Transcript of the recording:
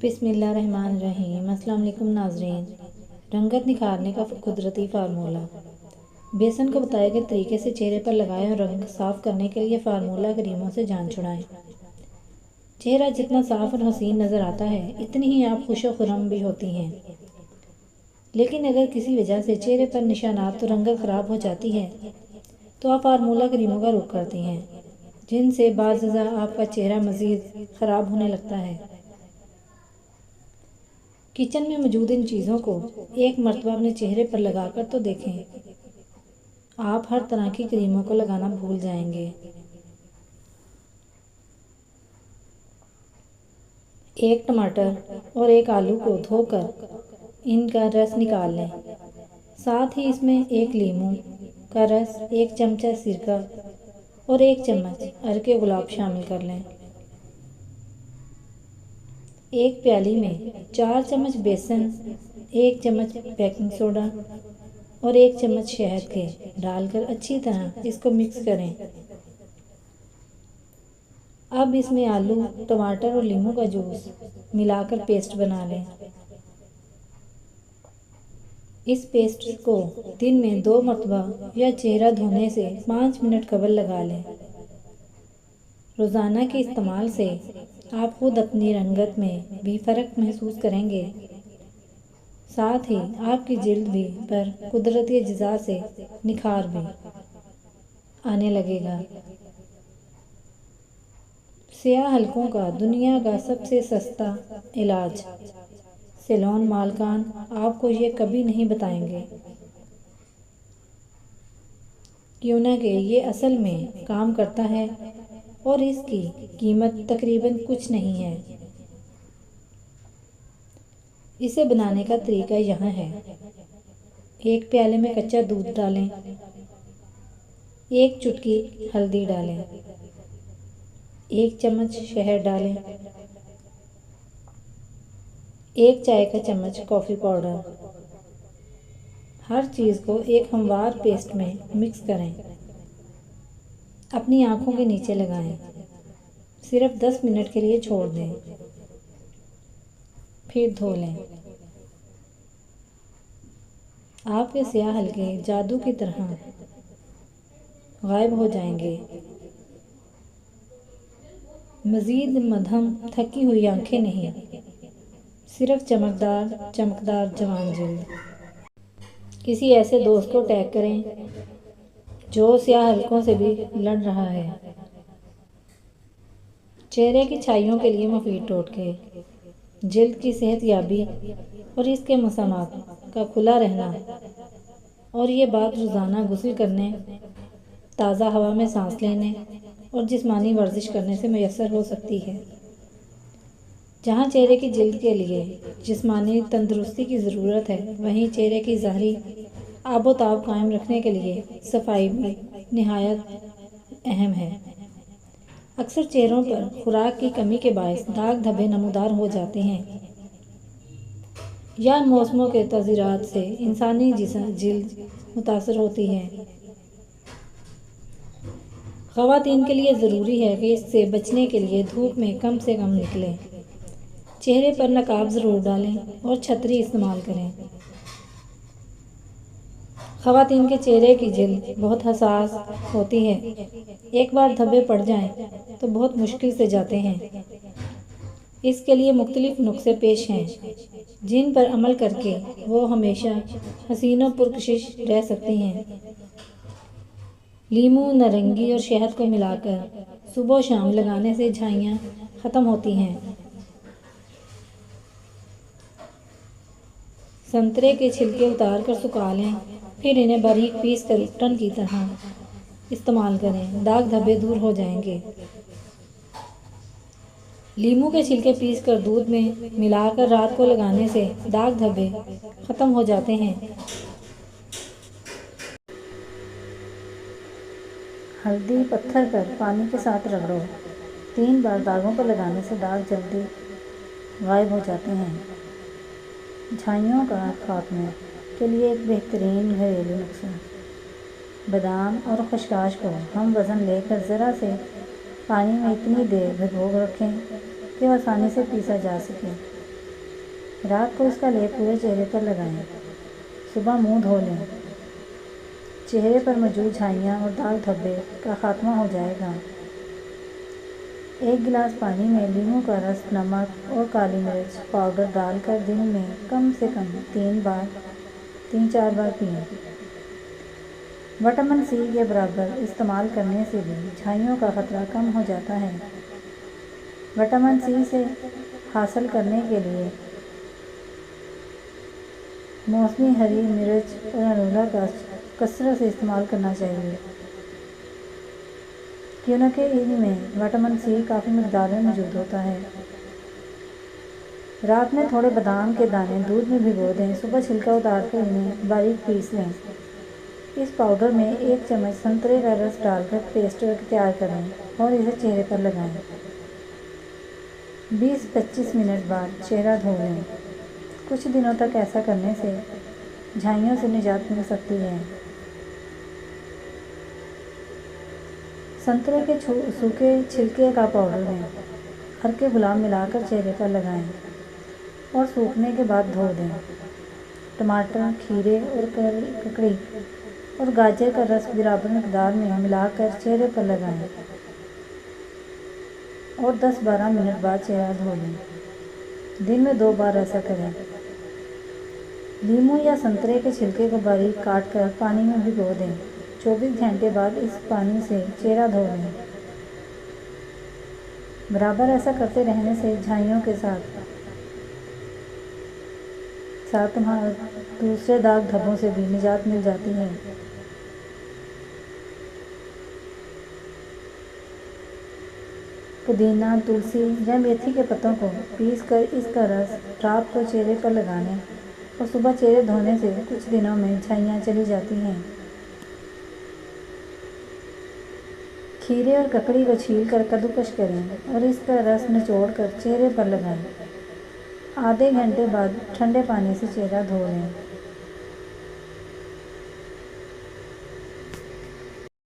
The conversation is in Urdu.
بسم اللہ الرحمن الرحیم۔ السلام علیکم ناظرین۔ رنگت نکھارنے کا قدرتی فارمولہ۔ بیسن کو بتائے گئے طریقے سے چہرے پر لگائیں اور رنگ صاف کرنے کے لیے فارمولہ کریموں سے جان چھڑائیں۔ چہرہ جتنا صاف اور حسین نظر آتا ہے اتنی ہی آپ خوش و خرم بھی ہوتی ہیں، لیکن اگر کسی وجہ سے چہرے پر نشانات تو رنگت خراب ہو جاتی ہے تو آپ فارمولہ کریموں کا رخ کرتی ہیں، جن سے بعض ازاں آپ کا چہرہ مزید خراب ہونے لگتا ہے۔ کچن میں موجود ان چیزوں کو ایک مرتبہ اپنے چہرے پر لگا کر تو دیکھیں، آپ ہر طرح کی کریموں کو لگانا بھول جائیں گے۔ ایک ٹماٹر اور ایک آلو کو دھو کر ان کا رس نکال لیں، ساتھ ہی اس میں ایک لیموں کا رس، ایک چمچہ سرکہ اور ایک چمچ عرق گلاب شامل کر لیں۔ ایک پیالی میں 4 چمچ بیسن، 1 چمچ بیکنگ سوڈا اور 1 چمچ شہد کے ڈال کر اچھی طرح اس کو مکس کریں۔ اب اس میں آلو، ٹماٹر اور لیموں کا جوس ملا کر پیسٹ بنا لیں۔ اس پیسٹ کو دن میں 2 مرتبہ یا چہرہ دھونے سے 5 منٹ قبل لگا لیں۔ روزانہ کے استعمال سے آپ خود اپنی رنگت میں بھی فرق محسوس کریں گے، ساتھ ہی آپ کی جلد بھی پر قدرتی اجزاء سے نکھار بھی آنے لگے گا۔ سیاہ حلقوں کا دنیا کا سب سے سستا علاج۔ سیلون مالکان آپ کو یہ کبھی نہیں بتائیں گے، کیوں نہ کہ یہ اصل میں کام کرتا ہے اور اس کی قیمت تقریباً کچھ نہیں ہے۔ اسے بنانے کا طریقہ یہاں ہے۔ ایک پیالے میں کچا دودھ ڈالیں، 1 چٹکی ہلدی ڈالیں، 1 چمچ شہد ڈالیں، 1 چائے کا چمچ کافی پاؤڈر۔ ہر چیز کو ایک ہموار پیسٹ میں مکس کریں۔ اپنی آنکھوں کے نیچے لگائیں، صرف 10 منٹ کے لیے چھوڑ دیں، پھر دھو لیں۔ آپ کے سیاہ حلقے جادو کی طرح غائب ہو جائیں گے۔ مزید مدھم تھکی ہوئی آنکھیں نہیں، صرف چمکدار جوان جلد۔ کسی ایسے دوست کو ٹیگ کریں جو سیاہ حلقوں سے بھی لڑ رہا ہے۔ چہرے کی چھائیوں کے لیے مفید ٹوٹکے۔ جلد کی صحت یابی اور اس کے مسامات کا کھلا رہنا، اور یہ بات روزانہ غسل کرنے، تازہ ہوا میں سانس لینے اور جسمانی ورزش کرنے سے میسر ہو سکتی ہے۔ جہاں چہرے کی جلد کے لیے جسمانی تندرستی کی ضرورت ہے، وہیں چہرے کی ظاہری آب و تاب قائم رکھنے کے لیے صفائی بھی نہایت اہم ہے۔ اکثر چہروں پر خوراک کی کمی کے باعث داغ دھبے نمودار ہو جاتے ہیں، یا موسموں کے تغیرات سے انسانی جلد متاثر ہوتی ہے۔ خواتین کے لیے ضروری ہے کہ اس سے بچنے کے لیے دھوپ میں کم سے کم نکلیں، چہرے پر نقاب ضرور ڈالیں اور چھتری استعمال کریں۔ خواتین کے چہرے کی جلد بہت حساس ہوتی ہے، ایک بار دھبے پڑ جائیں تو بہت مشکل سے جاتے ہیں۔ اس کے لیے مختلف نسخے پیش ہیں جن پر عمل کر کے وہ ہمیشہ حسین و پرکشش رہ سکتی ہیں۔ لیموں، نارنگی اور شہد کو ملا کر صبح و شام لگانے سے جھائیاں ختم ہوتی ہیں۔ سنترے کے چھلکے اتار کر سکھا لیں، پھر انہیں باریک پیس کر لپٹن کی طرح استعمال کریں، داغ دھبے دور ہو جائیں گے۔ لیموں کے چھلکے پیس کر دودھ میں ملا کر رات کو لگانے سے داغ دھبے ختم ہو جاتے ہیں۔ ہلدی پتھر پر پانی کے ساتھ رگڑو، 3 بار داغوں پر لگانے سے داغ جلدی غائب ہو جاتے ہیں۔ جھائیوں کا خاتمے کے لیے ایک بہترین گھریلو نسخہ۔ بادام اور خشخاش کو ہم وزن لے کر ذرا سے پانی میں اتنی دیر بھگو رکھیں کہ وہ آسانی سے پیسا جا سکے۔ رات کو اس کا لیپ پورے چہرے پر لگائیں۔ صبح منہ دھو لیں۔ چہرے پر موجود جھائیاں اور داغ دھبے کا خاتمہ ہو جائے گا۔ 1 گلاس پانی میں لیموں کا رس، نمک اور کالی مرچ پاؤڈر ڈال کر دن میں کم سے کم 3-4 بار پئیں۔ وٹامن سی کے برابر استعمال کرنے سے بھی جھائیوں کا خطرہ کم ہو جاتا ہے۔ وٹامن سی سے حاصل کرنے کے لیے موسمی ہری مرچ اور انولا کا کثرت سے استعمال کرنا چاہیے، کیونکہ ان میں وٹامن سی کافی مقدار میں موجود ہوتا ہے۔ رات میں تھوڑے بادام کے دانے دودھ میں بھگو دیں۔ صبح چھلکا اتار کر انہیں باریک پیس لیں۔ اس پاؤڈر میں 1 چمچ سنترے کا رس ڈال کر پیسٹ تیار کریں اور اسے چہرے پر لگائیں۔ 20-25 منٹ بعد چہرہ دھو لیں۔ کچھ دنوں تک ایسا کرنے سے جھائیوں سے نجات مل سکتی ہے۔ سنترے کے سوکھے چھلکے کا پاؤڈر لیں۔ ہلکے گلاب ملا کر چہرے پر لگائیں اور سوکھنے کے بعد دھو دیں۔ ٹماٹر، کھیرے اور ککڑی اور گاجر کا رس برابر مقدار میں ملا کر چہرے پر لگائیں اور 10-12 منٹ بعد چہرہ دھو لیں۔ دن میں 2 بار ایسا کریں۔ لیموں یا سنترے کے چھلکے کو باریک کاٹ کر پانی میں بھگو دیں۔ 24 گھنٹے بعد اس پانی سے چہرہ دھو لیں۔ برابر ایسا کرتے رہنے سے جھائیوں کے ساتھ دوسرے داغ دھبوں سے بھی نجات مل جاتی ہے۔ پودینہ، تلسی یا میتھی کے پتوں کو پیس کر اس کا رس رات کو چہرے پر لگانے اور صبح چہرے دھونے سے کچھ دنوں میں جھائیاں چلی جاتی ہیں۔ کھیرے اور ککڑی کو چھیل کر کدوکش کریں اور اس کا رس نچوڑ کر چہرے پر لگائیں۔ آدھے گھنٹے بعد ٹھنڈے پانی سے چہرہ دھو لیں۔